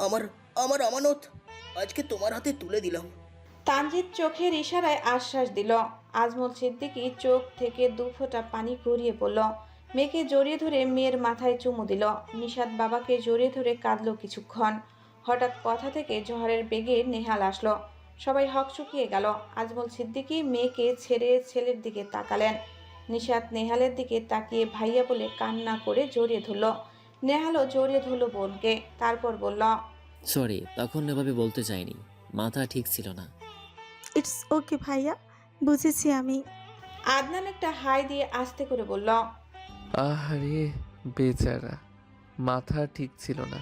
আমার আমার আমানত আজকে তোমার হাতে তুলে দিলাম। তানজিৎ চোখের ইশারায় আশ্বাস দিল। আজমল সিদ্দিকী চোখ থেকে দুফোঁটা পানি গড়িয়ে পড়ল। মেয়েকে জড়িয়ে ধরে মেয়ের মাথায় চুমু দিল। নিশাত বাবাকে জড়িয়ে ধরে কাঁদল কিছুক্ষণ। হঠাৎ কথা থেকে ঝড়ের বেগে নেহাল আসলো। সবাই হকচকিয়ে গেল। আজমল সিদ্দিকী মেয়েকে ছেড়ে ছেলের দিকে তাকালেন। নিশাত নেহালের দিকে তাকিয়ে ভাইয়া বলে কান্না করে জড়িয়ে ধরল। নেহালও জড়িয়ে ধরল বোনকে। তারপর বলল, সরি, তখন এভাবে বলতে চাইনি, মাথা ঠিক ছিল না। ইটস ওকে ভাইয়া, বুঝেছি আমি। আদনান একটা হাই দিয়ে আস্তে করে বলল, আহারে বেচারা, মাথা ঠিক ছিল না।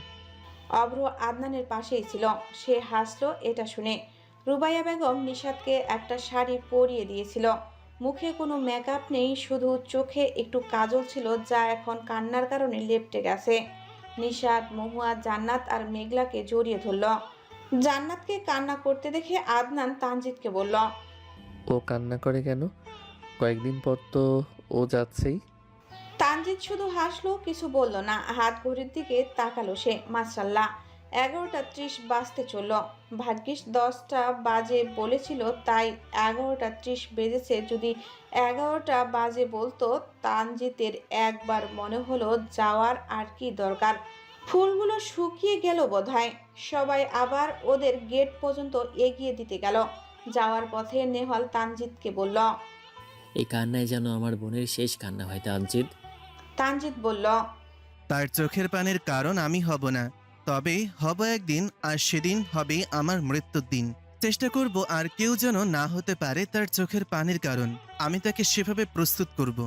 অভ্র আদনানের পাশেই ছিল। সে হাসলো এটা শুনে। রুবাইয়া বেগম নিশাতকে একটা শাড়ি পরিয়ে দিয়েছিল। মুখে কোনো মেকআপ নেই, শুধু চোখে একটু কাজল ছিল, যা এখন কান্নার কারণে লেপ্টে গেছে। নিশাত, মহুয়া, জান্নাত আর মেঘলাকে জড়িয়ে ধরল। জান্নাতকে কান্না করতে দেখে আদনান তানজিৎকে বলল, ও কান্না করে কেন? কয়েকদিন পর তো ও যাচ্ছেই। তানজিৎ শুধু হাসলো, কিছু বলল না। হাত ঘড়ির দিকে তাকালো সে। মাশাল্লাহ, 11:30 বাজতে চলল। ভাগ্যিস 10টা বাজে বলেছিল, তাই 11:30 বেজেছে। যদি 11টা বাজে বলতো, তানজিতের একবার মনে হলো যাওয়ার আর কি দরকার। ফুলগুলো শুকিয়ে গেল বোধহয়। সবাই আবার ওদের গেট পর্যন্ত এগিয়ে দিতে গেল। যাওয়ার পথে নেহাল তানজিৎকে বলল। এই কান্নায় যেন আমার বোনের শেষ কান্না হয় তানজিদ। তানজিৎ বলল, তার চোখের পানির কারণ আমি হব না, তবে হব একদিন, আর সেদিন হবে আমার মৃত্যুর দিন। চেষ্টা করব আর কেউ যেন না হতে পারে তার চোখের পানির কারণ। আমি তাকে সেভাবে প্রস্তুত করব।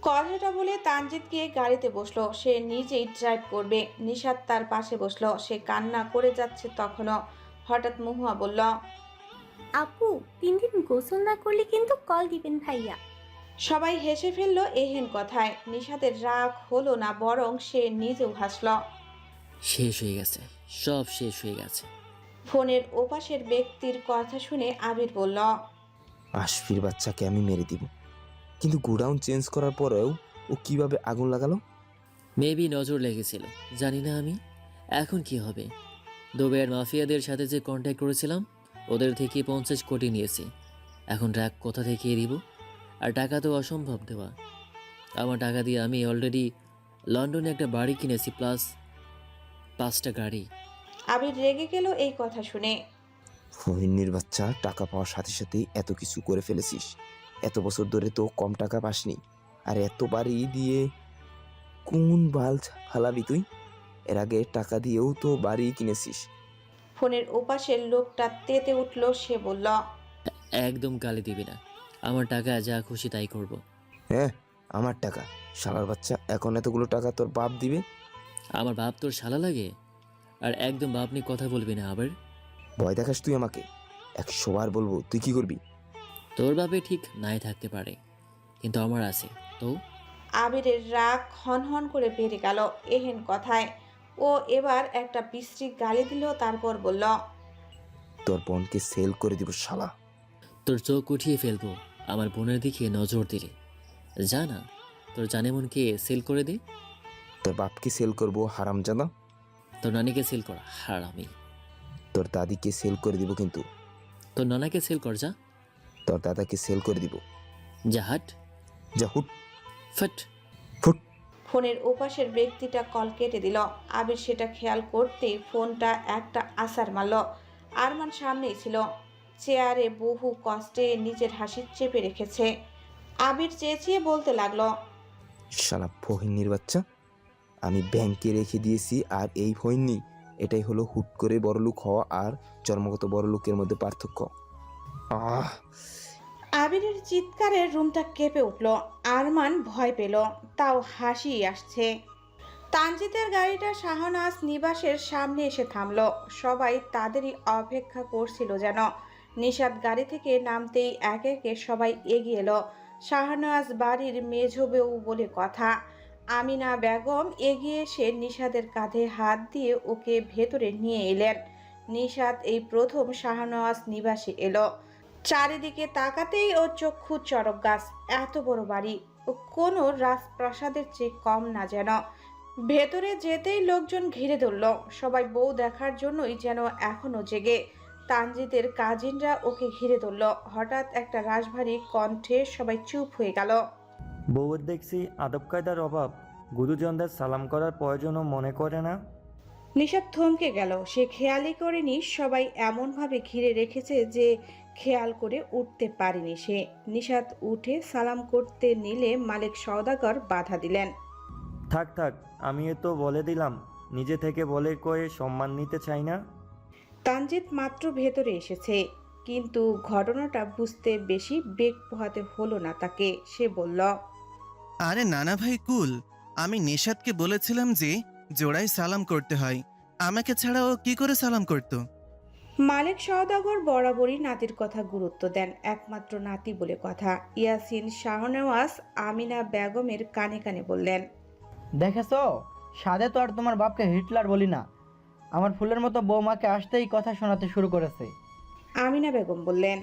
কথাটা বলে তানজিৎ গিয়ে গাড়িতে বসলো। সে নিজেই ড্রাইভ করবে। নিশাত তার পাশে বসলো। সে কান্না করে যাচ্ছে তখনও। হঠাৎ মহুয়া বলল, আপু, 3 দিন গোসল না করলে কিন্তু কল দিবেন ভাইয়া। সবাই হেসে ফেলল এহেন কথায়। নিশাতের রাগ হলো না, বরং সে নিজেও হাসল। শেষ হয়ে গেছে, সব শেষ হয়ে গেছে। ফোনের ওপাশের ব্যক্তির কথা শুনে আবির বলল, আশফির বাচ্চাকে আমি মেরে দিব, কিন্তু গোডাউন চেঞ্জ করার পরেও ও কিভাবে আগুন লাগালো? মেবি নজর লেগেছিল, জানি না আমি। এখন কি হবে? দুবাইয়ের মাফিয়াদের সাথে যে কন্ট্যাক্ট করেছিলাম, ওদের থেকে 50 কোটি নিয়েছি। এখন ট্রাক কোথা থেকে দিব? আর টাকা তো অসম্ভব দেওয়া। আমার টাকা দিয়ে আমি অলরেডি লন্ডনে একটা বাড়ি কিনেছি, প্লাস 5টা গাড়ি। আবির রেগে গেল এই কথা শুনে। ফহিনীর বাচ্চা, টাকা পাওয়ার সাথে সাথেই এত কিছু করে ফেলেছিস। এত বছর ধরে তো কম টাকা পাসনি, আর এত বাড়ি দিয়ে কোন বাল ফালাবি তুই? এর আগে টাকা দিয়েও তো বাড়ি কিনেছিস। ফোনের ওপাশের লোকটা তেতে উঠল। সে বলল, একদম গালি দিবি না, আমার টাকা যা খুশি তাই করব। হ্যাঁ, আমার টাকা। শালার বাচ্চা, এখন এতগুলো টাকা তোর বাপ দিবে? আমার বাপ তোর শালা লাগে? আর একদম বাপ নিয়ে কথা বলবি না আবার। ভয় দেখাস তুই আমাকে? 100 বার বলবো, তুই কি করবি? তোর বাপে ঠিক নাই থাকতে পারে, কিন্তু আমার আছে তো। আবিরের রাগ হনহন করে বেড়ে গেল এহেন কথায়। ও এবার একটা বিশ্রী গালি দিল। তারপর বলল, তোর বোনকে সেল করে দিব শালা। তোর চোখ উঠিয়ে ফেলবো আমার বোনের দিকে নজর দিলে। যা না, তোর জানেমনকে সেল করে দে। তোর বাপকে সেল করবো হারামজাদা। তোর নানিকে সেল কর হারামি। তোর দাদিকে সেল করে দিব, কিন্তু তোর নানাকে সেল কর যা। তোর দাদাকে সেল করে দিব। যা হাট। যা হুট ফট। ফুট। ফোনের ওপাশের ব্যক্তিটা কল কেটে দিল। আবির সেটা খেয়াল করতেই ফোনটা একটা আছাড় মারল। আরমান সামনেই ছিল, চেয়ারে বহু কষ্টে নিজের হাসি চেপে রেখেছে। আবির চেঁচিয়ে বলতে লাগলো, শালা ফহিনীর বাচ্চা, আমি ব্যাংকে রেখে দিয়েছি, আর এই ফহিনী। এটাই হলো হুট করে বড়লোক হওয়া আর জন্মগত বড়লোকের মধ্যে পার্থক্য। আহ! আবিরের চিৎকারে রুমটা কেঁপে উঠল। আরমান ভয় পেল, তাও হাসি আসছে। তানজিতের গাড়িটা শাহনাজ নিবাসের সামনে এসে থামলো। সবাই তাদেরই অপেক্ষা করছিল যেন। নিশাত গাড়ি থেকে নামতেই একে একে সবাই এগিয়ে এলো। শাহনাজ বাড়ির মেঝ বউ বলে কথা। আমিনা বেগম এগিয়ে এসে নিশাতের কাঁধে হাত দিয়ে ওকে ভেতরে নিয়ে এলেন। নিশাত এই প্রথম শাহনওয়াজ নিবাসে এলো। চারিদিকে তাকাতেই ও চক্ষু চড়ক গাছ। এত বড় বাড়ি, ও কোনো রাজপ্রাসাদের চেয়ে কম না যেন। ভেতরে যেতেই লোকজন ঘিরে ধরল। সবাই বউ দেখার জন্যই যেন এখনো জেগে। তানজিদের কাজিনরা ওকে ঘিরে ধরল। হঠাৎ একটা রাশভারী কণ্ঠে সবাই চুপ হয়ে গেল। বউয়ের দেখছি আদব কায়দার অভাব, গুরুজনদের সালাম করার প্রয়োজনও মনে করে না। নিশাত থমকে গেল। সে খেয়ালই করেনি সবাই এমনভাবে ঘিরে রেখেছে যে খেয়াল করে উঠতে পারেনি সে। নিশাত উঠে সালাম করতে নিলে মালিক সওদাগর বাধা দিলেন। থাক থাক, আমি তো বলে দিলাম, নিজে থেকে বলে কয়ে সম্মান নিতে চাই না। তানজিদ মাত্র ভেতরে এসেছে, কিন্তু ঘটনাটা বুঝতে বেশি বেগ পোহাতে হলো না তাকে। সে বলল, আরে নানা ভাই কুল, আমি নিশাদকে বলেছিলাম যে জোড়ায় সালাম করতে হয়, আমাকে ছাড়া ও কি করে সালাম করতো? মালিক সওদাগর বরাবরই নাতির কথা গুরুত্ব দেন, একমাত্র নাতি বলে কথা। ইয়াসিন শাহনেওয়াজ আমিনা বেগমের কানে কানে বললেন, দেখেছ, সাদে তো আর তোমার বাপকে হিটলার বলি না, আমার ফুলের মতো বৌমাকে আসতেই কথা শোনাতে শুরু করেছে। আমিনা বেগম বললেন,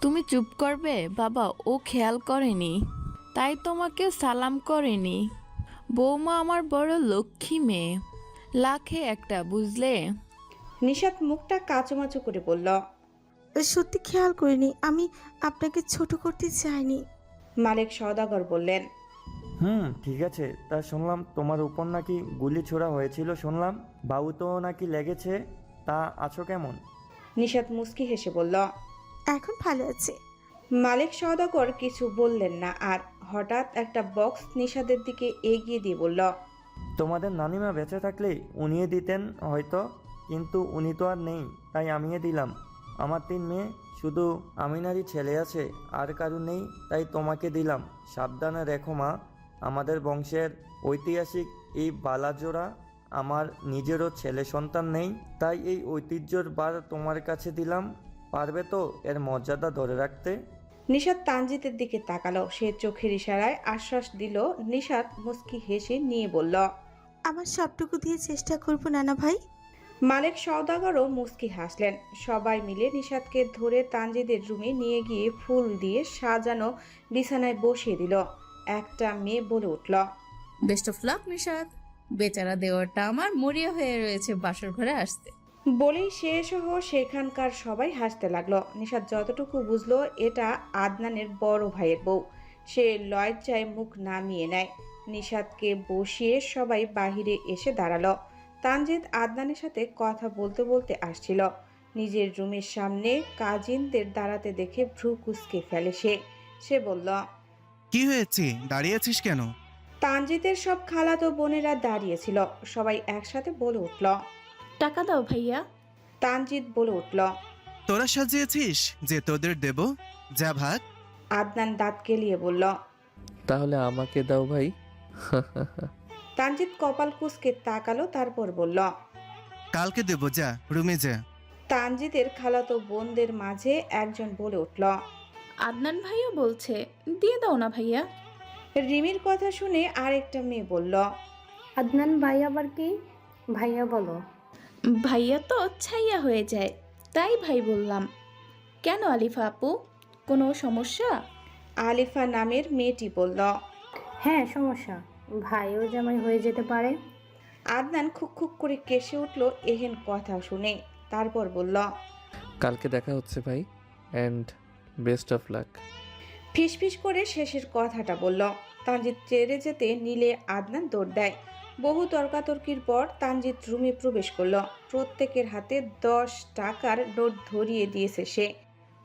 তুমি চুপ করবে বাবা, ও খেয়াল করেনি তাই তোমাকে সালাম করেনি। বৌমা আমার বড় লক্ষ্মী মেয়ে, লাখে একটা, বুঝলে? নিশাত মুখটা কাচুমাচু করে বলল, সত্যি খেয়াল করিনি, আমি আপনাকে ছোট করতে চাইনি। মালিক সওদাগর বললেন, ঠিক আছে, তা শুনলাম তোমার উপর নাকি গুলি ছোড়া হয়েছিল, শুনলাম বাবু তো নাকি লেগেছে, তা আছো কেমন? নিশাত মুস্কি হেসে বলল, এখন ভালো আছে। মালিক সওদাগর কিছু বললেন না। আর হঠাৎ একটা বক্স নিশাদের দিকে এগিয়ে দিয়ে বলল, তোমাদের নানিমা বেঁচে থাকলে উনিয়ে দিতেন হয়তো, কিন্তু উনি তো আর নেই, তাই আমিয়ে দিলাম। আমার 3 মেয়ে, শুধু আমিনারই ছেলে আছে, আর কারু নেই, তাই তোমাকে দিলাম। সাবধানে রেখো মা, আমাদের বংশের ঐতিহাসিক এই বালাজোড়া। আমার নিজেরও ছেলে সন্তান নেই, তাই এই ঐতিহ্যর বার তোমার কাছে দিলাম। পারবে তো এর মর্যাদা ধরে রাখতে? নিশাত তানজিতের দিকে তাকালো। সে চোখের ইশারায় আশ্বাস দিল। নিশাত মুস্কি হেসে নিয়ে বলল, আমার সবটুকু দিয়ে চেষ্টা করব নানা ভাই। মালিক সওদাগরও মুস্কি হাসলেন। সবাই মিলে নিশাতকে ধরে তানজিদের রুমে নিয়ে গিয়ে ফুল দিয়ে সাজানো বিছানায় বসিয়ে দিল। একটা মেয়ে বলে উঠল, বেস্ট অফ লাক নিশাদ, বেচারা দেওয়ারটা আমার মরিয়া হয়ে রয়েছে বাসর ঘরে আসতে। বলেই সে সহ সেখানকার সবাই হাসতে লাগলো। নিশাত যতটুকু বুঝলো এটা আদনানের বড় ভাইয়ের বউ। সে লজ্জায় মুখ নামিয়ে নেয়। নিশাতকে বসিয়ে সবাই বাহিরে এসে দাঁড়ালো। তানজিদ আদনানের সাথে কথা বলতে বলতে আসছিল। নিজের রুমের সামনে কাজিনদের দাঁড়াতে দেখে ভ্রু কুঁচকে ফেলে সে বলল, কি হয়েছে, দাঁড়িয়ে আছিস কেন? তানজিদের সব খালাতো বোনেরা দাঁড়িয়েছিল। সবাই একসাথে বলে উঠল, টাকা দাও ভাইয়া। তানজিদ বলে উঠল, তোরা সাজিয়েছিস যে তোদের দেব, যা ভাগ। আদনান দাঁত কেলিয়ে বলল, তাহলে আমাকে দাও ভাই। তানজিদ কপাল কুঁচকে তাকালো, তারপর বলল, কালকে দেব, যা রুমে যা। তানজিদের খালাতো বোনদের মাঝে একজন বলে উঠল, আদনান ভাইয়া বলছে দিয়ে দাও না ভাইয়া। রিমির কথা শুনে আরেকটা মেয়ে বলল, আদনান ভাই আবার কি? ভাইয়া বলো। ভাইয়া তো ছাইয়া হয়ে যায়, তাই ভাই বললাম। কেন আলিফা আপু, কোনো সমস্যা? আলিফা নামের মেয়েটি বলল, হ্যাঁ সমস্যা, ভাইও জামাই হয়ে যেতে পারে। আদনান খুক খুক করে কেসে উঠল এহেন কথা শুনে। তারপর বলল, কালকে দেখা হচ্ছে ভাই, অ্যান্ড বেস্ট অফ লাক। ফিসফিস করে শেষের কথাটা বলল। তানজিদ চেড়ে যেতে নিলে আদনান দৌড় দেয়। বহু তর্কাতর্কির পর তানজিদ রুমে প্রবেশ করল। প্রত্যেকের হাতে 10 টাকার নোট ধরিয়ে দিয়েছে সে।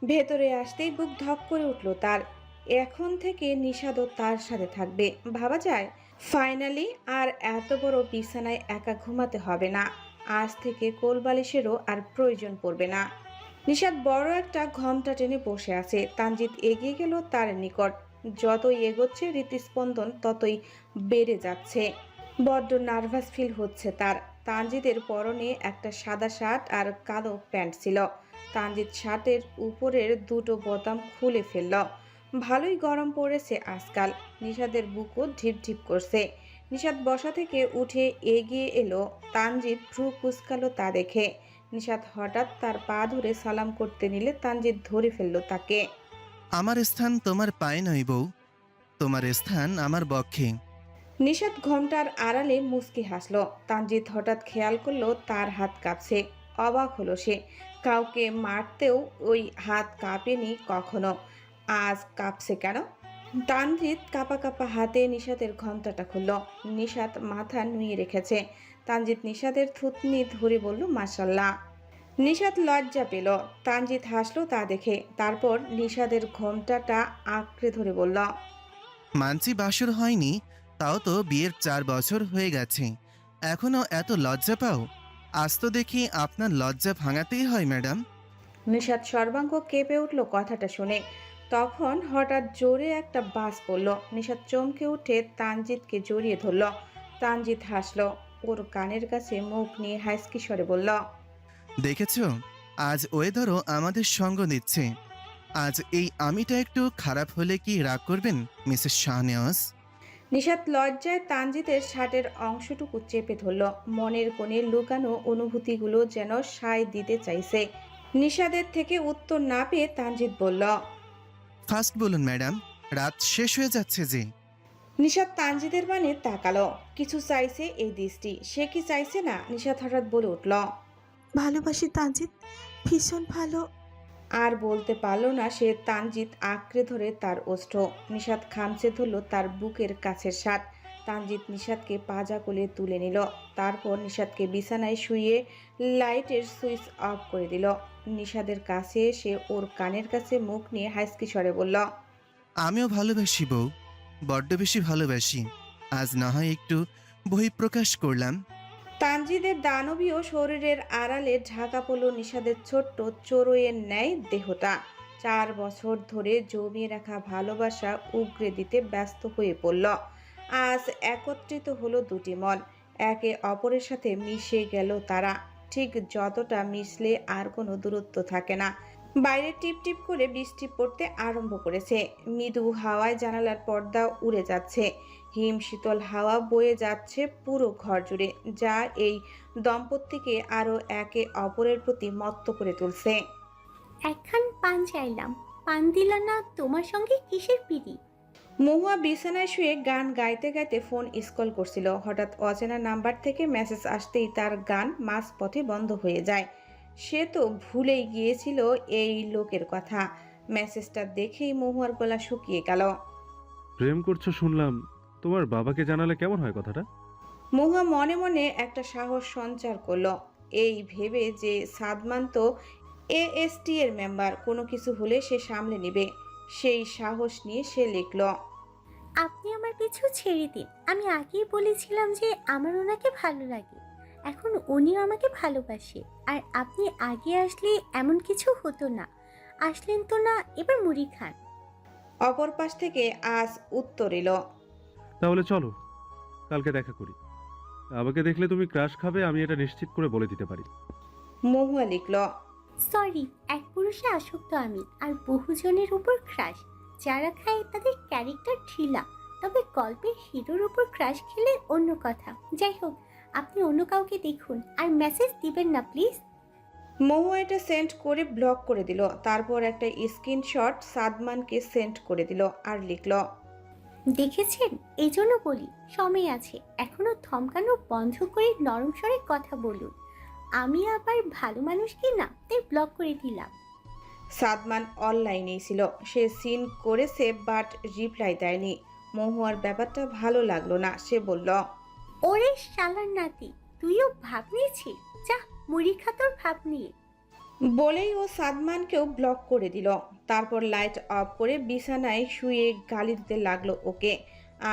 ভেতরে আসতেই বুক ধক করে উঠল তার। এখন থেকে নিশাদও তার সাথে থাকবে, ভাবা যায়। ফাইনালি আর এত বড় বিছানায় একা ঘুমাতে হবে না। আজ থেকে কোলবালিশেরও আর প্রয়োজন পড়বে না। নিশাদ বড় একটা ঘোমটা টেনে বসে আছে। তানজিদ এগিয়ে গেল তার নিকট। যতই এগোচ্ছে হৃদস্পন্দন ততই বেড়ে যাচ্ছে। বড্ড নার্ভাস ফিল হচ্ছে তার। তানজিদের পরনে একটা সাদা শার্ট আর কালো প্যান্ট ছিল। তানজিদ শার্টের উপরের দুটো বোতাম খুলে ফেলল। ভালোই গরম পড়েছে আজকাল। নিশাদের বুকও ঢিপ ঢিপ করছে। নিশাদ বসা থেকে উঠে এগিয়ে এলো। তানজিদ ভ্রু কুঁচকালো তা দেখে। নিশাদ হঠাৎ তার পা ধরে সালাম করতে নিলে তানজিদ ধরে ফেলল তাকে। আমার স্থান তোমার পায়ে নয় বউ, তোমার স্থান আমার বক্ষে। নিশাত ঘোমটার আড়ালে মুচকি হাসলো। তানজিৎ হঠাৎ খেয়াল করলো তার হাত কাঁপছে। অবাক হলো সে। কাউকে মারতেও ওই হাত কাঁপেনি কখনো, আজ কাঁপছে কেন? তানজিৎ কাঁপা কাঁপা হাতে নিশাতের ঘোমটাটা খুলল। নিশাত মাথা নুয়ে রেখেছে। তানজিৎ নিশাতের থুতনি ধরে বলল, মাশাল্লাহ। নিশাত লজ্জা পেল। তানজিৎ হাসলো তা দেখে। তারপর নিশাতের ঘোমটাটা আঁকড়ে ধরে বলল, মানছি বাসর হয়নি, তাও তো বিয়ের 4 বছর হয়ে গেছে, এখনো এত লজ্জা পাও? আজ তো দেখি আপনার লজ্জা ভাঙাতেই হয় ম্যাডাম। নিশাত সর্বাঙ্গ কেঁপে উঠল কথাটা শুনে। তখন হঠাৎ জোরে একটা বাস পড়ল। নিশাত চমকে উঠে তানজিৎকে জড়িয়ে ধরল। তানজিৎ হাসল। ওর কানের কাছে মুখ নিয়ে হাসকি স্বরে বলল, দেখেছো, আজ ওয়েদারও আমাদের সঙ্গ দিচ্ছে। আজ এই আমিটা একটু খারাপ হলে কি রাগ করবেন মিসেস শাহনেওয়াজ? নিশাত লজ্জায় তানজিতের শার্টের অংশটুকু চেপে ধরল। মনের কোণে লুকানো অনুভূতিগুলো যেন সায় দিতে চাইছে। নিশাদের থেকে উত্তর না পেয়ে তানজিৎ বলল, ফার্স্ট বলুন ম্যাডাম, রাত শেষ হয়ে যাচ্ছে যে। নিশাত তানজিদের মানে তাকালো। কিছু চাইছে এই দৃষ্টি। সে কি চাইছে না? নিশাত হঠাৎ বলে উঠল, ভালোবাসি তানজিৎ, ভীষণ ভালো। আর বলতে পারল না সে। তানজিৎ আঁকড়ে ধরে তার ওষ্ঠ। নিশাত খামচে ধরল তার বুকের কাছের স্বাদ। তানজিৎ নিশাতকে পাজা কোলে তুলে নিল। তারপর নিশাতকে বিছানায় শুইয়ে লাইটের সুইচ অফ করে দিল। নিশাদের কাছে এসে ওর কানের কাছে মুখ নিয়ে হাসকি স্বরে বলল, আমিও ভালোবাসি বউ, বড্ড বেশি ভালোবাসি। আজ না হয় একটু বহিঃপ্রকাশ করলাম। তানজিদের দানবীয় শরীরের আড়ালে ঢাকা পড়ল নিশাদের ছোট্ট চোরইয়ের ন্যায় দেহটা। 4 বছর ধরে জমিয়ে রাখা ভালোবাসা উগরে দিতে ব্যস্ত হয়ে পড়ল। আজ একত্রিত হলো দুটি মন। একে অপরের সাথে মিশে গেল তারা। ঠিক যতটা মিশলে আর কোনো দূরত্ব থাকে না। বাইরে টিপ টিপ করে বৃষ্টি পড়তে আরম্ভ করেছে। মৃদু হাওয়ায় জানালার পর্দা উড়ে যাচ্ছে। হিম শীতল হাওয়া বয়ে যাচ্ছে পুরো ঘর জুড়ে, যা এই দম্পতিকে আরো একে অপরের প্রতি মত্ত করে তুলছে। একখান পান চাইলাম, পান দিল না, তোমার সঙ্গে কিসের পিড়ি? মহুয়া বিছানায় শুয়ে গান গাইতে গাইতে ফোন স্ক্রল করছিল। হঠাৎ অচেনা নাম্বার থেকে মেসেজ আসতেই তার গান মাঝপথে বন্ধ হয়ে যায়। সে তো ভুলেই গিয়েছিল এই লোকের কথা। মেসেজটা দেখেই মহুয়ার গলা শুকিয়ে গেল। প্রেম করছো শুনলাম, তোমার বাবাকে জানালে কেমন হয় কথাটা? মহুয়া মনে মনে একটা সাহস সঞ্চার করলো, এই ভেবে যে সাদমান তো এএসটি এর মেম্বার, কোনো কিছু হলে সে সামলে নেবে। সেই সাহস নিয়ে সে লিখল, আপনি আমার পিছু ছেড়ে দিন। আমি আগেই বলেছিলাম যে আমার ওনাকে ভালো লাগে। এখন উনিও আমাকে ভালোবাসে। আর আপনি আগে আসলে এমন কিছু হতো না। আসলেন তো না, এবার মুড়ি খান। অপর পাশ থেকে আজ উত্তর এলো, তাহলে চলো কালকে দেখা করি। আমাকে দেখলে তুমি ক্রাশ খাবে, আমি এটা নিশ্চিত করে বলে দিতে পারি। মহুয়া লিখল, সরি, এক পুরুষে আসক্ত আমি, আর বহুজনের উপর ক্রাশ। যারা খায় তাদের ক্যারেক্টার ঢিলা, তবে গল্পের হিরোর উপর ক্রাশ খেলে অন্য কথা। যাই হোক, আপনি অন্য কাউকে দেখুন, আর মেসেজ দিবেন না প্লিজ। মহুয়া এটা সেন্ড করে ব্লক করে দিল। তারপর একটা স্ক্রিনশট সাদমানকে সেন্ড করে দিল আর লিখল, দেখেছেন, এই জন্য বলি সময় আছে, এখনো থমকানো বন্ধ করে নরম স্বরে কথা বলুন। আমি আবার ভালো মানুষ কি না, তাই ব্লক করে দিলাম। সাদমান অনলাইনেই ছিল। সে সিন করেছে বাট রিপ্লাই দেয়নি। মহুয়ার ব্যাপারটা ভালো লাগলো না। সে বলল, ওরে শালার নাতি, তুইও ভাব নিয়েছিস? যা মুড়ি খা তোর ভাব নিয়ে। বলেই ও সাদমানকেও ব্লক করে দিল। তারপর লাইট অফ করে বিছানায় শুয়ে গালি দিতে লাগলো ওকে।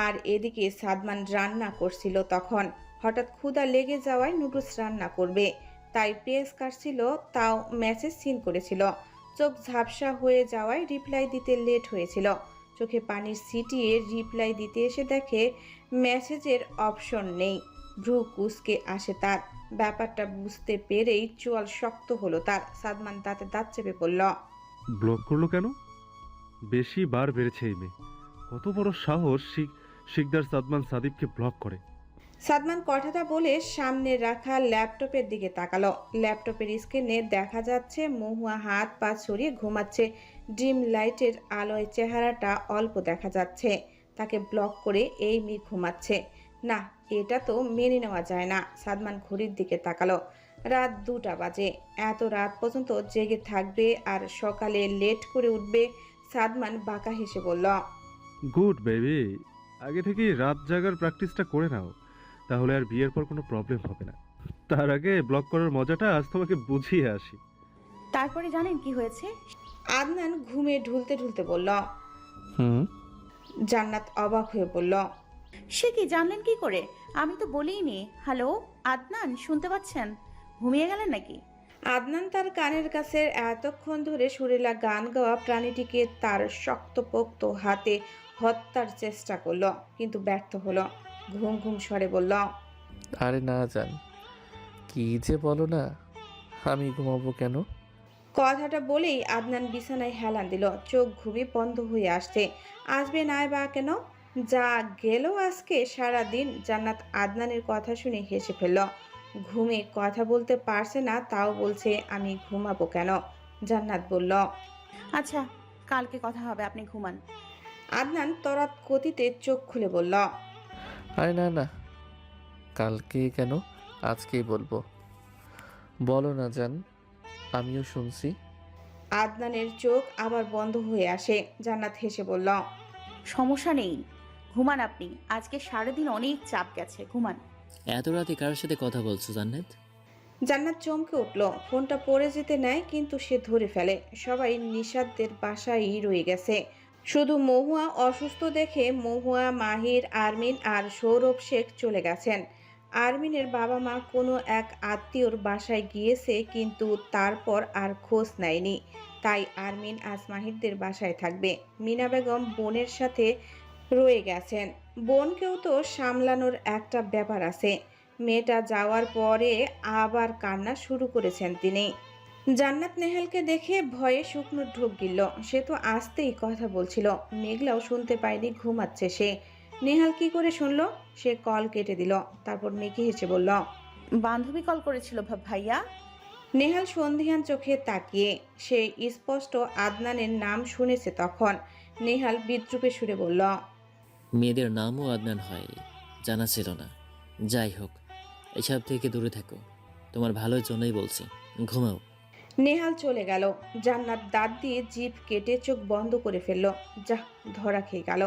আর এদিকে সাদমান রান্না করছিল। তখন হঠাৎ ক্ষুধা লেগে যাওয়ায় নুডলস রান্না করবে, তাই পেঁয়াজ কাটছিল। তাও মেসেজ সিন করেছিল। চোখ ঝাপসা হয়ে যাওয়ায় রিপ্লাই দিতে লেট হয়েছিল। চোখে পানির ছিটিয়ে রিপ্লাই দিতে এসে দেখে মেসেজের অপশন নেই। ভ্রু কুঁচকে আসে তার। ব্যাপারটা বুঝতে পেরেই চোয়াল শক্ত হলো তার। সাদমান দাঁতে দাঁত চেপে পড়ল, ব্লক করলো কেন? বেশি বার বেড়েছে এই মেয়ে। কত বড় সাহস শিকদার সাদমান সাদিবকে ব্লক করে। সাদমান কথাটা বলে সামনে রাখা ল্যাপটপের দিকে তাকালো। ল্যাপটপের স্ক্রিনে দেখা যাচ্ছে মহুয়া হাত পা ছড়িয়ে ঘুমাচ্ছে। ডিম লাইটের আলোয় চেহারাটা অল্প দেখা যাচ্ছে। তাকে ব্লক করে এই মেয়ে ঘুমাচ্ছে। না, এটা তো মেনে নেওয়া যায় না। সাদমান ঘড়ির দিকে তাকালো। রাত 2টা বাজে। এত রাত পর্যন্ত জেগে থাকবে আর সকালে লেট করে উঠবে। সাদমান বাঁকা হেসে বলল, গুড বেবি, আগে থেকেই রাত জাগার প্র্যাকটিসটা করে নাও, তাহলে আর বিয়ের পর কোনো প্রবলেম হবে না। তার আগে ব্লক করার মজাটা আজ তোমাকে বুঝিয়ে আসি। তারপরে জানেন কি হয়েছে? আদনান ঘুমে ঢুলতে ঢুলতে বলল। হুম। জান্নাত অবাক হয়ে বলল, সে কি জানলেন কি করে? আমি তো বলিনি। হ্যালো আদনান, শুনতে পাচ্ছেন? ঘুমিয়ে গেলেন নাকি? আদনান তার কানের কাছে এতক্ষণ ধরে সুরেলা গান গাওয়া প্রাণীটিকে তার শক্তপোক্ত হাতে হত্যার চেষ্টা করলো, কিন্তু ব্যর্থ হলো। ঘুম ঘুম স্বরে বলল, আরে না জান, কি যে বলো না, আমি ঘুমাবো কেন? কথাটা বলেই আদনান বিছানায় হেলান দিল। চোখ ঘুমে বন্ধ হয়ে আসছে। আসবে নাই বা কেন? যা গেল আজকে সারা দিন। জান্নাত আদনানের কথা শুনে হেসে ফেলল। ঘুমে কথা বলতে পারছে না, তাও বলছে আমি ঘুমাবো কেন? জান্নাত বলল, আচ্ছা, কালকে কথা হবে, আপনি ঘুমান। আদনান তরাত গতিতে চোখ খুলে বলল, আরে না না, কালকে কেন, আজকেই বলবো। বলো না জান, আমিও শুনছি। আদনানের চোখ আবার বন্ধ হয়ে আসে। জান্নাত হেসে বলল, সমস্যা নেই, ঘুমান আপনি। আজকে সারাদিন অনেক চাপ গেছে, ঘুমান। এত রাতে কার সাথে কথা বলছো জান্নাত? জান্নাত চমকে উঠল। ফোনটা পড়ে যেতে নেয়, কিন্তু সে ধরে ফেলে। সবাই নিষাদদের বাসায়ই রয়ে গেছে। শুধু মহুয়া অসুস্থ দেখে মহুয়া, মাহির, আরমিন আর সৌরভ শেখ চলে গেছেন। আরমিনের বাবা মা কোনো এক আত্মীয়র বাসায় গিয়েছে, কিন্তু তারপর আর খোঁজ নেয়নি। তাই আরমিন আজ মাহিরদের বাসায় থাকবে। মিনা বেগম বোনের সাথে রয়ে গেছেন। বোনকেও তো সামলানোর একটা ব্যাপার আছে। মেয়েটা যাওয়ার পরে আবার কান্না শুরু করেছেন তিনি। জান্নাত নেহালকে দেখে ভয়ে শুকনো ঢোক গিলল। সে তো আসতেই কথা বলছিল। মেঘলাও শুনতে পায়নি, ঘুমাচ্ছে সে। নেহাল কি করে শুনলো? সে কল কেটে দিল। তারপর মেঘে হেসে বলল, বান্ধবী কল করেছিল ভাইয়া। নেহাল সন্ধিহান চোখে তাকিয়ে। সে স্পষ্ট আদনানের নাম শুনেছে তখন। নেহাল বিদ্রুপে সুরে বলল, মেয়েদের নামও আদনান হয়, জানা ছিল না। যাই হোক, এসব থেকে দূরে থাকো, তোমার ভালোর জন্যই বলছি। ঘুমাও। নেহাল চলে গেল। জান্নাত দাঁত দিয়ে জিভ কেটে চোখ বন্ধ করে ফেলল। যা, ধরা খেয়ে গেল।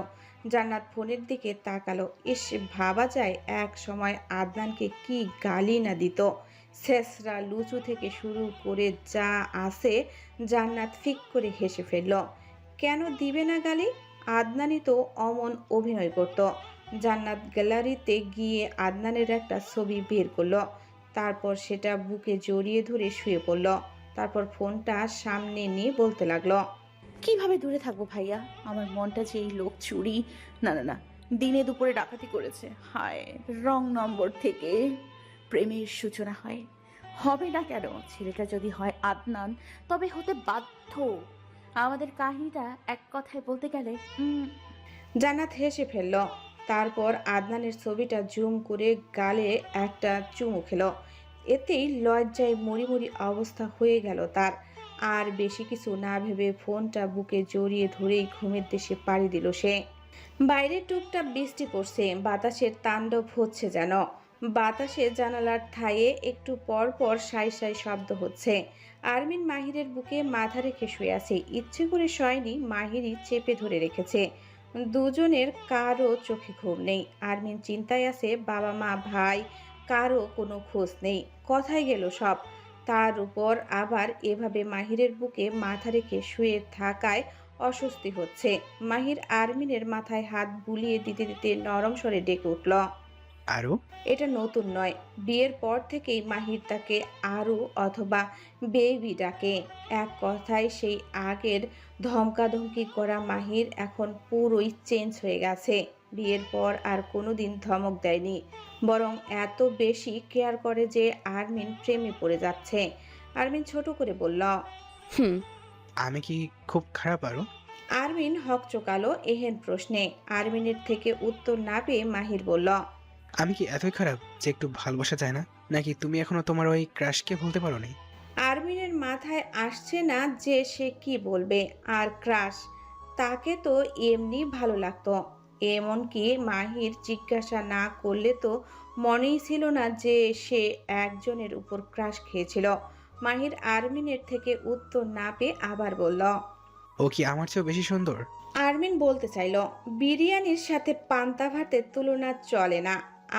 জান্নাত ফোনের দিকে তাকালো। ইস, ভাবা যায় এক সময় আদনানকে কি গালি না দিত। শেষরা লুচু থেকে শুরু করে যা আছে, জান্নাত ফিক করে হেসে ফেলল। কেন দিবে না গালি? আদনানই তো অমন অভিনয় করত। জান্নাত গ্যালারিতে গিয়ে আদনানের একটা ছবি বের করলো। তারপর সেটা বুকে জড়িয়ে ধরে শুয়ে পড়ল। তারপর ফোনটা সামনে নিয়ে বলতে লাগলো, কিভাবে দূরে থাকবো ভাইয়া? আমার মনটা যে এই লোক চুরি, না না না, দিনে দুপুরে ডাকাতি করেছে। হায়, রং নম্বর থেকে প্রেমের সূচনা হয়। হবে না কেন? ছেলেটা যদি হয় আদনান, তবে হতে বাধ্য। আমাদের কাহিনীটা এক কথায় বলতে গেলে জান্নাত হেসে ফেলল। তারপর আদনানের ছবিটা জুম করে গালে একটা চুমু খেলো। এতেই লজ্জায় মরিমরি অবস্থা হয়ে গেল তার। আর বেশি কিছু না ভেবে ফোনটা বুকে জড়িয়ে ধরেই ঘুমের দেশে পাড়ি দিল সে। বাইরে টুকটাক বৃষ্টি পড়ছে, বাতাসের তাণ্ডব হচ্ছে যেন। বাতাসে জানালার থায়ে একটু পর পর সাই সাই শব্দ হচ্ছে। আরমিন মাহিরের বুকে মাথা রেখে শুয়ে আছে। ইচ্ছে করে শয়নি, মাহিরই চেপে ধরে রেখেছে। দুজনের কারো চোখে ঘুম নেই। আরমিন চিন্তায় আছে, বাবা মা ভাই কারো কোনো খোঁজ নেই। কোথায় গেল সব? তার উপর আবার এভাবে মাহিরের বুকে মাথা রেখে শুয়ে থাকায় অস্বস্তি হচ্ছে। মাহির আরমিনের মাথায় হাত বুলিয়ে দিতে দিতে নরম স্বরে ডেকে উঠল, আরও এটা নতুন নয়। বিয়ের পর থেকেই মাহির তাকে আরু অথবা বেবি ডাকে। এক কথায় সেই আগের ধমকাধমকি করা মাহির এখন পুরোই চেঞ্জ হয়ে গেছে। বিয়ের পর আর কোনোদিন ধমক দেয়নি, বরং এত বেশি কেয়ার করে যে আরমিন প্রেমে পড়ে যাচ্ছে। আরমিন ছোট করে বলল, আমি কি খুব খারাপ আরও? আরমিন হকচকালো এহেন প্রশ্নে। আরমিনের থেকে উত্তর না পেয়ে মাহির বলল, আমি কি এতই খারাপ যে একটু ভালোবাসা যায় না? নাকি তুমি এখনো তোমার ওই ক্রাশকে ভুলতে পারো নি? আরমিনের মাথায় আসছে না যে সে কি বলবে। আর ক্রাশ, তাকে তো এমনি ভালো লাগতো। এমনকি মাহির জিজ্ঞাসা না করলে তো মনেই ছিল না যে সে একজনের উপর ক্রাশ খেয়েছিল। মাহির আরমিনের থেকে উত্তর না পেয়ে আবার বলল, ও কি আমার চেয়েও বেশি সুন্দর? আরমিন বলতে চাইল, বিরিয়ানির সাথে পান্তা ভাতের তুলনা চলে না,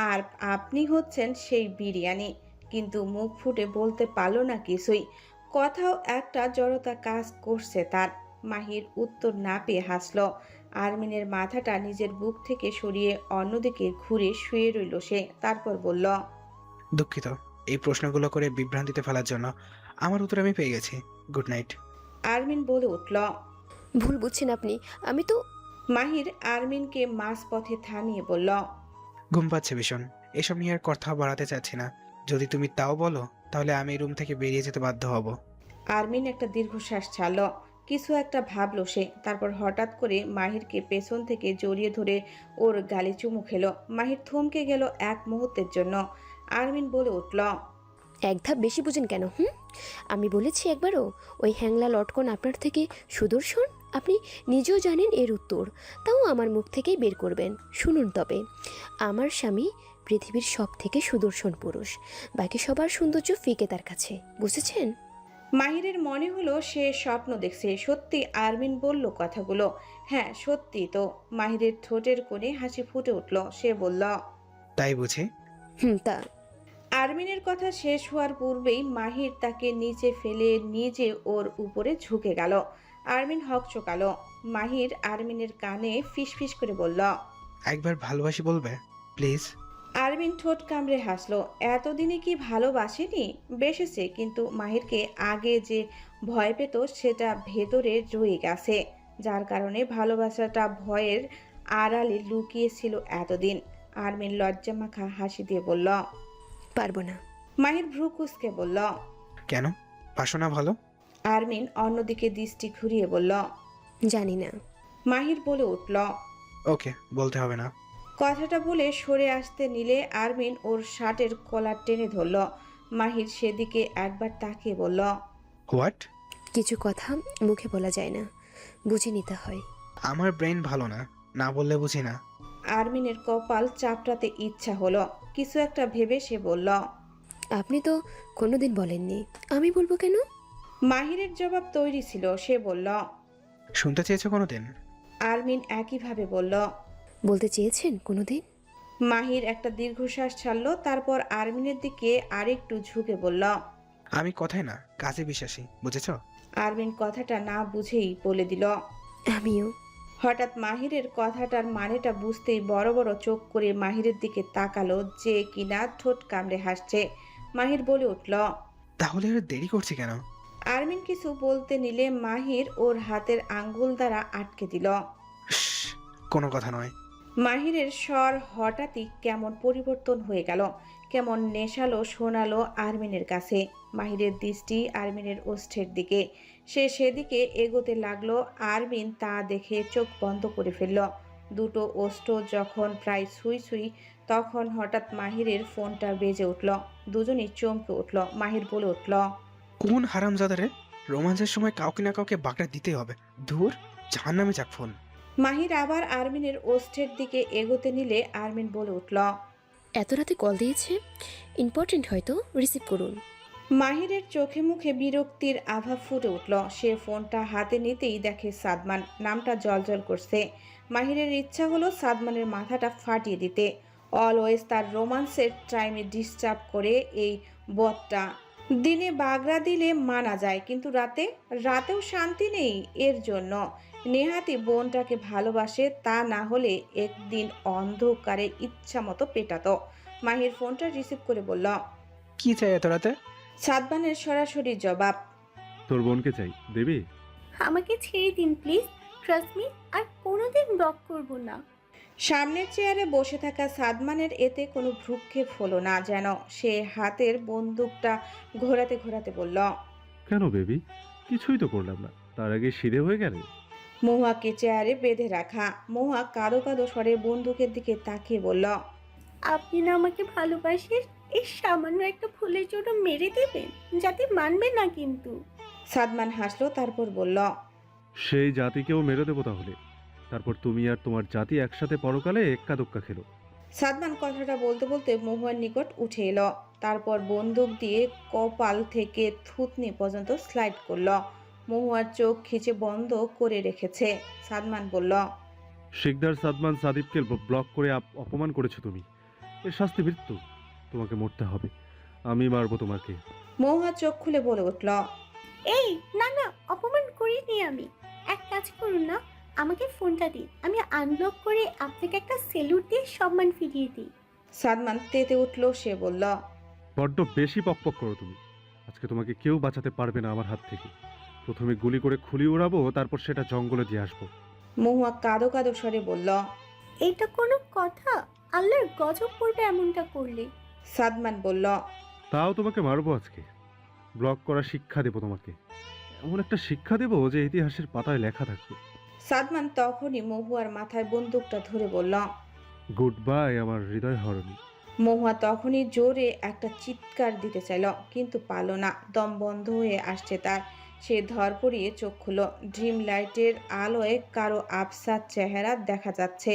আর আপনি হচ্ছেন সেই বিরিয়ানি। কিন্তু মুখ ফুটে বলতে পারল না কিছুই। কথাও একটা জড়তা কাজ করছে তার। মাহির উত্তর না পেয়ে হাসল। আরমিনের মাথাটা নিজের বুক থেকে সরিয়ে অন্যদিকে ঘুরে শুয়ে রইল সে। তারপর বলল, দুঃখিত এই প্রশ্নগুলো করে বিভ্রান্তিতে ফেলার জন্য। আমার উত্তর আমি পেয়ে গেছি। Good night. আরমিন বলে উঠল। ভুল বুঝছেন আপনি, আমি তো। মাহির আরমিনকে মাঝপথে থামিয়ে বলল, ঘুম পাচ্ছে ভীষণ। এসব নিয়ে আর কথা বাড়াতে চাচ্ছি না। যদি তুমি তাও বলো তাহলে আমি রুম থেকে বেরিয়ে যেতে বাধ্য হব। আরমিন একটা দীর্ঘশ্বাস ছাড়ল। কিছু একটা ভাবলো সে। তারপর হঠাৎ করে মাহিরকে পেছন থেকে জড়িয়ে ধরে ওর গালে চুমু খেলো। মাহির থমকে গেল এক মুহূর্তের জন্য। আরমিন বলে উঠল, এক ধাপ বেশি বুঝেন কেন? আমি বলেছি একবারও ওই হ্যাংলা লটকন আপনার থেকে সুদর্শন? আপনি নিজেও জানেন এর উত্তর, তাও আমার মুখ থেকেই বের করবেন। শুনুন তবে, আমার স্বামী পৃথিবীর সব থেকে সুদর্শন পুরুষ, বাকি সবার সৌন্দর্য ফিকে তার কাছে, বুঝেছেন? মাহিরের মনে হলো সে স্বপ্ন দেখছে। সত্যি আরমিন বলল কথাগুলো। হ্যাঁ সত্যি তো। মাহিরের ঠোঁটের কোণে হাসি ফুটে উঠল। সে বলল, তাই বুঝি? তা আরমিনের কথা শেষ হওয়ার পূর্বেই মাহির তাকে নিচে ফেলে নিজে ওর উপরে ঝুঁকে গেল। আরমিন হকচকালো। মাহির আরমিনের কানে ফিসফিস করে বলল, একবার ভালোবাসি বলবে প্লিজ? আরমিন ঠোঁট কামড়ে হাসলো। এতদিনে কি ভালোবাসেনি? বেসেছে, কিন্তু মাহিরকে আগে যে ভয় পেত সেটা ভেতরে রয়ে গেছে, যার কারণে ভালোবাসাটা ভয়ের আড়ালে লুকিয়েছিল এতদিন। আরমিন লজ্জামাখা হাসি দিয়ে বলল, পারবো না। মাহির ভ্রু কুঁচকে বলল, কেন? পাশো না ভালো? আরমিন অন্যদিকে দৃষ্টি ঘুরিয়ে বলল, জানি না। মাহির বলে উঠল, ওকে, বলতে হবে না। কথাটা বলে সরে আসতে নিলে আরমিন ওর শার্টের কলার টেনে ধরল। মাহির সেদিকে একবার তাকিয়ে বলল, হোয়াট? কিছু কথা মুখে বলা যায় না, বুঝে নিতে হয়। আমার ব্রেন ভালো না, না বললে বুঝি না। আরমিনের কপাল চাপড়াতে ইচ্ছা হলো। কিছু একটা ভেবে সে বলল, আপনি তো কোনোদিন বলেননি, আমি বলবো কেন? মাহিরের জবাব তৈরি ছিল। সে বলল, শুনতে চেয়েছো কোনোদিন? আরমিন একইভাবে বলল, বলতে চেয়েছেন কোনোদিন? মাহির একটা দীর্ঘশ্বাস ছাড়ল। তারপর আরমিনের দিকে আরেকটু ঝুঁকে বলল, আমি কথায় না কাজে বিশ্বাসী, বুঝেছো? আরমিন কথাটা না বুঝেই বলে দিল, আমিও। হঠাৎ মাহিরের কথাটার মানেটা বুঝতেই বড় বড় চোখ করে মাহিরের দিকে তাকালো, যে কিনা ঠোঁট কামড়ে হাসছে। মাহির বলে উঠল, তাহলে আর দেরি করছি কেন? আরমিন কিছু বলতে নিলে মাহির ওর হাতের আঙ্গুল দ্বারা আটকে দিল। কোনো কথা নয়। মাহিরের স্বর হঠাৎই কেমন পরিবর্তন হয়ে গেল, কেমন নেশালো শোনালো আরমিনের কাছে। মাহিরের দৃষ্টি আরমিনের ওষ্ঠের দিকে। সে সেদিকে এগোতে লাগলো। আরমিন তা দেখে চোখ বন্ধ করে ফেলল। দুটো ওষ্ঠ যখন প্রায় ছুঁই ছুঁই, তখন হঠাৎ মাহিরের ফোনটা বেজে উঠল। দুজনই চমকে উঠল। মাহির বলে উঠল, কোন হারামজাদারে? রোমাঞ্চের সময় কাউকে না কাউকে বাঁকড়া দিতে হবে। ধুর, জাহান্নামে যাক ফোন। মাহির আবার আরমিনের ওষ্ঠের দিকে এগোতে নিলে আরমিন বলে উঠল, এত রাতে কল দিয়েছে, ইম্পর্টেন্ট হয়তো, রিসিভ করুন। মাহিরের চোখে মুখে বিরক্তির আভা ফুটে উঠল। সে ফোনটা হাতে নিতেই দেখে সাদমান। নামটা জলজল করছে। মাহিরের ইচ্ছা হলো সাদমানের মাথাটা ফাটিয়ে দিতে। অলওয়েজ তার রোমান্সের টাইমে ডিস্টার্ব করে এই বদটা। দিনে বাগড়া দিলে মানা যায়, কিন্তু রাতেও শান্তি নেই এর জন্য। নেহাতি বোনটাকে ভালোবাসে, তা না হলে একদিন অন্ধকারে ইচ্ছা মতো পেটাতো। মাহির ফোনটা রিসিভ করে বলল, কি চাই এত রাতে? সাদমানের সরাসরি জবাব, তোর বোনকে চাই, দেবী? আমাকে ছেড়ে দিন প্লিজ, ট্রাস্ট মি, আর কোনোদিন ব্লক করব না। সামনের চেয়ারে বসে থাকা সাদমানের এতে কোনো ভ্রুক্ষেপ হলো না যেন। সে হাতের বন্দুকটা ঘোরাতে ঘোরাতে বলল, কেন বেবি? কিছুই তো করলাম না, তার আগে সিধে হয়ে গেলে। মহুয়াকে চেয়ারে বেঁধে রাখা। মহুয়া কাঁদো কাঁদো স্বরে বন্দুকের দিকে তাকিয়ে বলল, আপনি না আমাকে ভালোবাসেন, এই সামান্য একটা ভুলের জন্য মেরে দেবেন, যাতে মানবে না কিন্তু। সাদমান হাসলো, তারপর বলল, সেই জাতিকেও মেরে দেবো তাহলে। তারপর তুমি আর তোমার জাতি একসাথে পরকালে এক্কা দোক্কা খেলো। সাদমান কথাটা বলতে বলতে মহুয়ার নিকট উঠে এলো, তারপর বন্দুক দিয়ে কপাল থেকে থুতনি পর্যন্ত স্লাইড করলো। মহুয়ার চোখ খিচে বন্ধ করে রেখেছে। সাদমান বলল, শিকদার সাদমান সাদিবকে ব্লক করে অপমান করেছো তুমি। এর শাস্তি মৃত্যু। তোমাকে মরতে হবে। আমি মারবো তোমাকে। মহুয়া চোখ খুলে বলে উঠল, এই না না, অপমান করিনি আমি। এক কাজ করুন না, আমাকে ফোনটা দিন, আমি আনব্লক করে আপনাকে একটা সেলুট দিয়ে সম্মান ফিরিয়ে দিই। সাদমান তেতে উঠল। সে বলল, বড্ড বেশি পকপক করো তুমি। আজকে তোমাকে কেউ বাঁচাতে পারবে না আমার হাত থেকে। প্রথমে গুলি করে খুলি উড়াবো, তারপর সেটা জঙ্গলে দিয়ে আসবো। মহুয়া কাঁদো কাঁদো স্বরে বলল, এটা কোনো কথা? আল্লাহর গজব পড়বে এমনটা করলে। সাদমান বলল, তাও তোমাকে মারবো আজকে। ব্লক করা শিক্ষা দেবো তোমাকে। এমন একটা শিক্ষা দেবো যে ইতিহাসের পাতায় লেখা থাকবে। সাদমান তখনই মহুয়ার মাথায় বন্দুকটা ধরে বলল, গুড বাই আমার হৃদয় হরণী। মহুয়া তখনই জোরে একটা চিৎকার দিতে চাইল, কিন্তু পারল না। দম বন্ধ হয়ে আসছে তার। সে ধরপড়িয়ে চোখ খুলো। ড্রিম লাইটের আলোয় কারো আবসা চেহারা দেখা যাচ্ছে।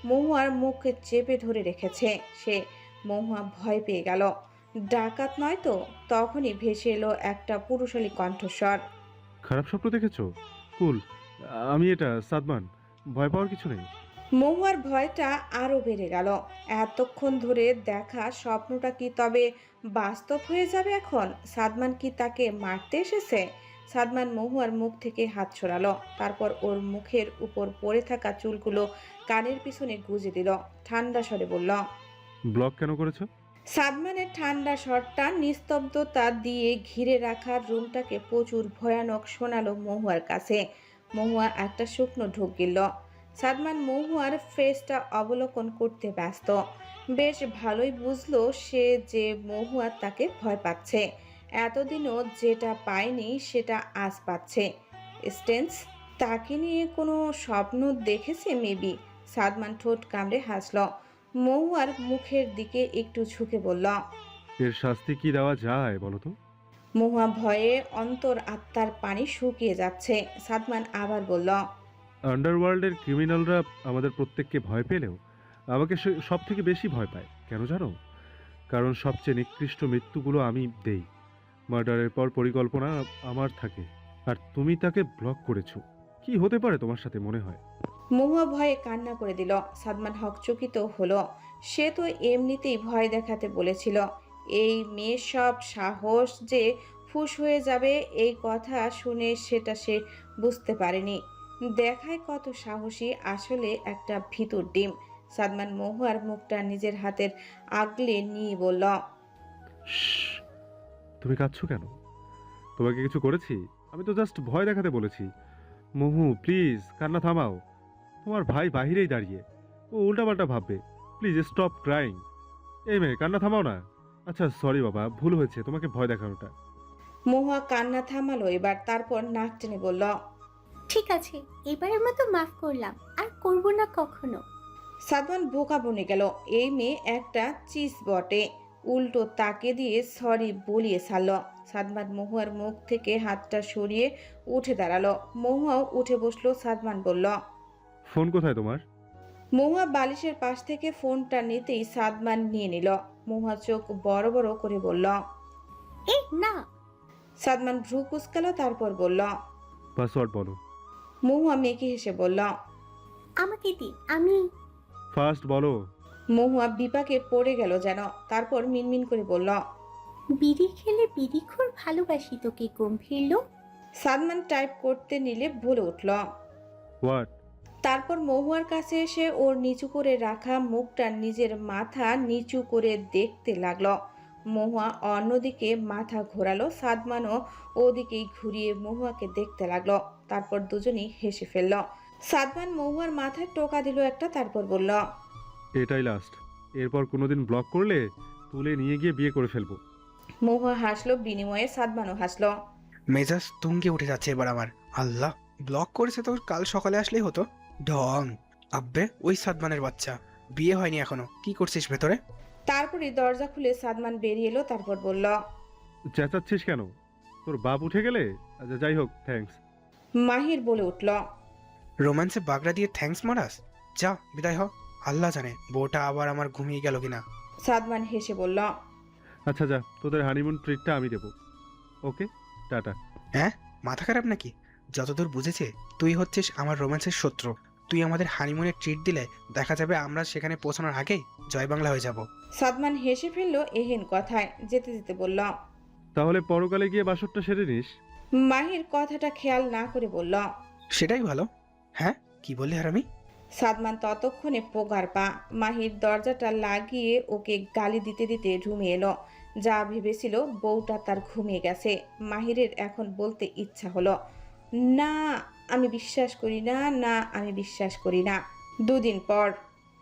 মহুয়ার মুখে চেপে ধরে রেখেছে সে। মহুয়া ভয় পেয়ে গেল। ডাকাত নয় তো? তখনই ভেসে এলো একটা পুরুষালী কণ্ঠস্বর, খারাপ স্বপ্ন দেখেছো? কুল, আমি এটা সাদমান। ভয় পাওয়ার কিছু নেই। মহুয়ার ভয়টা আরো বেড়ে গেল। এতক্ষণ ধরে দেখা স্বপ্নটা কি তবে বাস্তব হয়ে যাবে এখন? সাদমান কি তাকে মারতে এসেছে? সাদমান মহুয়ার মুখ থেকে হাত সরালো, তারপর ওর মুখের উপর পড়ে থাকা চুলগুলো কানের পিছনে গুজে দিল। ঠান্ডা স্বরে বলল, ব্লক কেন করেছো? সাদমানের ঠান্ডা স্বরটা নিস্তব্ধতা দিয়ে ঘিরে রাখা রুমটাকে প্রচুর ভয়ানক শোনালো মহুয়ার কাছে। মহুয়া একটা শুকনো ঢোক গিলল। সাদমান মহুয়ার ফেসটা অবলোকন করতে ব্যস্ত। বেশ ভালোই বুঝলো সে যে মহুয়া তাকে ভয় পাচ্ছে। এতদিনও যেটা পায়নি সেটা আজ পাচ্ছে। স্টেন্স তাকে নিয়ে কোনো স্বপ্ন দেখেছে মেবি। সাদমান ঠোঁট কামড়ে হাসল। মহুয়ার মুখের দিকে একটু ঝুঁকে বলল, এর শাস্তি কি দেওয়া যায় বলো তো? মহুয়া ভয়ে অন্তর আত্মার পানি শুকিয়ে যাচ্ছে। সাদমান আবার বলল, আন্ডারওয়ার্ল্ডের ক্রিমিনালরা আমাদের প্রত্যেককে ভয় পেলেও আমাকে সব থেকে বেশি ভয় পায়। কেন জানো? কারণ সবচেয়ে নিকৃষ্ট মৃত্যুগুলো আমি দেই। মার্ডারের পর পরিকল্পনা আমার থাকে, আর তুমি তাকে ব্লক করেছো। কি হতে পারে তোমার সাথে মনে হয়? মহুয়া ভয়ে কান্না করে দিল। সাদমান হকচকিত হলো। সে তো এমনিতেই ভয় দেখাতে বলেছিল। এই মেয়ের সব সাহস যে ফুস হয়ে যাবে এই কথা শুনে সেটা সে বুঝতে পারেনি। দেখায় কত সাহসী, আসলে একটা ভিতুর ডিম। সাদমান মহুয়ার মুখটা নিজের হাতের আগলে নিয়ে বলল, শ্শ্, তুমি কাঁদছো কেন? তোমাকে কিছু করেছি? আমি তো জাস্ট ভয় দেখাতে বলেছি। মহু, প্লিজ কান্না থামাও। তোমার ভাই বাহিরেই দাঁড়িয়ে, ও উল্টাপাল্টা ভাববে। Please stop crying. এই মেয়ে, কান্না থামাও না। আচ্ছা সরি বাবা, ভুল হয়েছে তোমাকে ভয় দেখানোটা। মহুয়া কান্না থামালো এবার, তারপর নাক টেনে বলল, ঠিক আছে, এবারের মতো মাফ করলাম, আর করব না কখনো। সাদমান বোকা বনে গেল। এই মেয়ে একটা চিজ বটে। উল্টো তাকে দিয়ে সরি বলিয়ে ছাড়ল। সাদমান মহুয়ার মুখ থেকে হাতটা সরিয়ে উঠে দাঁড়ালো। মহুয়াও উঠে বসলো। সাদমান বলল, ফোন কোথায় তোমার? মহুয়া বালিশের পাশ থেকে ফোনটা নিতেই সাদমান নিয়ে নিল। মহুয়া চোখ বড় বড় করে বলল, এই না। সাদমান ভ্রু কুঁচকালো, তারপর বলল, পাসওয়ার্ড বলো। মহুয়া মেকি হেসে বলল, আমাকে দিন, আমি। ফার্স্ট বলো। মহুয়া বিপাকে পড়ে গেল যেন, তারপর মিনমিন করে বলল, বিড়ি খেলে বিড়িখোর ভালোবাসি তোকে গম্ভীর লোক। সাদমান টাইপ করতে নিলে বলে উঠল। হোয়াট? তারপর মহুয়ার কাছে এসে ওর নিচু করে রাখা মুখটা নিজের মাথা নিচু করে দেখতে লাগলো। মহুয়া অন্যদিকে মাথা ঘোরালো। সাদমানও ওদিকেই ঘুরিয়ে মহুয়াকে দেখতে লাগলো। তারপর দুজনেই হেসে ফেলল। সাদমান মহুয়ার মাথায় টোকা দিল একটা, তারপর বলল, এটাই লাস্ট। এরপর কোনোদিন ব্লক করলে তুলে নিয়ে গিয়ে বিয়ে করে ফেলবো। মহুয়া হাসলো, বিনিময়ে সাদমানও হাসলো। মেজাজ তুঙ্গে উঠে যাচ্ছে এবার আমার। আল্লাহ, ব্লক করেছে তো কাল সকালে আসলেই হতো। ঢং। আব্বে, ওই সাদমানের বাচ্চা, বিয়ে হয়নি এখনো, কি করছিস ভেতরে? তারপরে দরজা খুলে সাদমান বেরিয়ে এলো। তারপর বলল, চেঁচাচ্ছিস কেন? তোর বাপ উঠে গেলে? আচ্ছা যাই হোক, থ্যাঙ্কস। মাহির বলে উঠল, রোম্যান্সে বাগড়া দিয়ে থ্যাঙ্কস মারাস? যা বিদায় হ। আল্লাহ জানে বউটা আবার আমার ঘুমিয়ে গেল কিনা। সাদমান হেসে বলল, আচ্ছা যা, তোদের হানিমুন ট্রিটটা আমি দেবো। ওকে, টাটা। হ্যাঁ, মাথা খারাপ নাকি? যতদূর বুঝেছে তুই হচ্ছিস আমার রোম্যান্সের শত্রু। তুই আমাদের হানিমুনের ট্রিট দিলে দেখা যাবে আমরা সেখানে পৌঁছানোর আগেই জয় বাংলা হয়ে যাব। সাদমান হেসে ফেলল এহেন কথায়, যেতে যেতে বলল, তাহলে পরকালে গিয়ে বাসরটা সেরে নিস। মাহির কথাটা খেয়াল না করে বলল, সেটাই ভালো। হ্যাঁ, কি বললি হারামি? সাদমান ততক্ষণে পোগার পা। মাহির দরজাটা লাগিয়ে ওকে গালি দিতে দিতে রুমে এলো। যা ভেবেছিল বউটা তার ঘুমিয়ে গেছে। মাহিরের এখন বলতে ইচ্ছা হলো, না আমি বিশ্বাস করি না, না আমি বিশ্বাস করি না। 2 দিন পর